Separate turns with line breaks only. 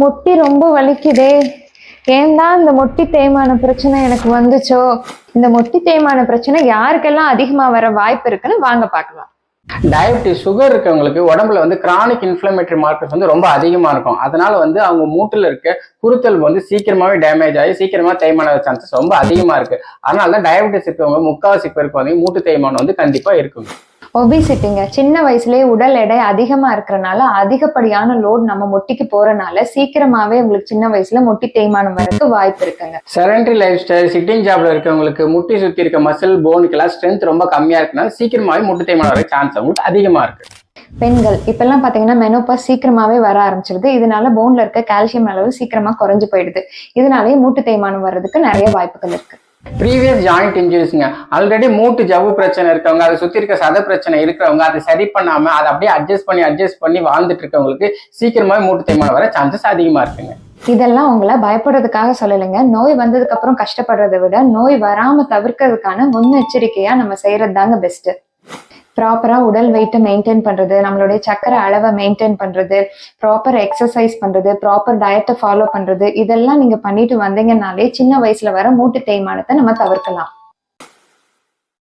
முட்டி ரொம்ப வலிக்குதே. ஏன் தான் இந்த முட்டி தேய்மான பிரச்சனை எனக்கு வந்துச்சோ. இந்த முட்டி தேய்மான பிரச்சனை யாருக்கெல்லாம் அதிகமா வர வாய்ப்பு இருக்குன்னு வாங்க பார்க்கலாம்.
டயபிட்டிஸ், சுகர் இருக்கவங்களுக்கு உடம்புல வந்து கிரானிக் இன்ஃப்ளமேட்டரி மார்க்கர்ஸ் வந்து ரொம்ப அதிகமா இருக்கும். அதனால வந்து அவங்க மூட்டுல இருக்க குருத்தல் வந்து சீக்கிரமாவே டேமேஜ் ஆகி சீக்கிரமா தேய்மான சான்சஸ் ரொம்ப அதிகமா இருக்கு. அதனாலதான் டயபிட்டிஸ் இருக்கவங்க முக்காவாசி பேருக்கு வந்து மூட்டு தேய்மானம் வந்து கண்டிப்பா இருக்குங்க.
ஒபிசிட்டிங்க, சின்ன வயசுலயே உடல் எடை அதிகமா இருக்கிறனால அதிகப்படியான லோட் நம்ம முட்டிக்கு போறனால சீக்கிரமாவே உங்களுக்கு சின்ன வயசுல முட்டி தேய்மானம் வரக்கு வாய்ப்பு இருக்குங்க.
செடன்டரி லைஃப் ஸ்டைல், சிட்டிங் ஜாப்ல இருக்கவங்களுக்கு முட்டி சுத்தி இருக்க மசில் போனுக்கெல்லாம் ஸ்ட்ரென்த் ரொம்ப கம்மியா இருக்குனால சீக்கிரமாவே முட்டு தேய்மானம் வர சான்ஸ் அவங்களுக்கு அதிகமா இருக்கு.
பெண்கள் இப்பெல்லாம் பாத்தீங்கன்னா மெனோபாஸ் சீக்கிரமாவே வர ஆரம்பிச்சிருது. இதனால போன்ல இருக்க கால்சியம் அளவு சீக்கிரமா குறைஞ்சு போயிடுது. இதனாலேயே மூட்டு தேய்மானம் வர்றதுக்கு நிறைய வாய்ப்புகள் இருக்கு.
ப்ரீவியஸ் ஜாயிண்ட் இன்ஜுரிஸ்ங்க, ஆல்ரெடி மூட்டு ஜவ்வு பிரச்சனை இருக்கவங்க, அதை சுத்தி இருக்க சத பிரச்சனை இருக்கிறவங்க, அதை சரி பண்ணாம அதை அப்படியே அட்ஜஸ்ட் பண்ணி வாழ்ந்துட்டு இருக்கவங்களுக்கு சீக்கிரமாவே மூட்டு தேய்மானம் வர சான்சஸ் அதிகமா இருக்குங்க.
இதெல்லாம் உங்களை பயப்படுறதுக்காக சொல்லலைங்க. நோய் வந்ததுக்கு அப்புறம் கஷ்டப்படுறதை விட நோய் வராம தவிர்க்கிறதுக்கான முன்னெச்சரிக்கையா நம்ம செய்யறது தாங்க பெஸ்ட். ப்ராப்பரா உடல் வெயிட்டை மெயின்டைன் பண்றது, நம்மளுடைய சக்கரை அளவை மெயின்டைன் பண்றது, ப்ராப்பர் எக்ஸசைஸ் பண்றது, ப்ராப்பர் டயட்டை ஃபாலோ பண்றது, இதெல்லாம் நீங்க பண்ணிட்டு வந்தீங்கன்னாலே சின்ன வயசுல வர மூட்டு தேய்மானத்தை நம்ம தவிர்க்கலாம்.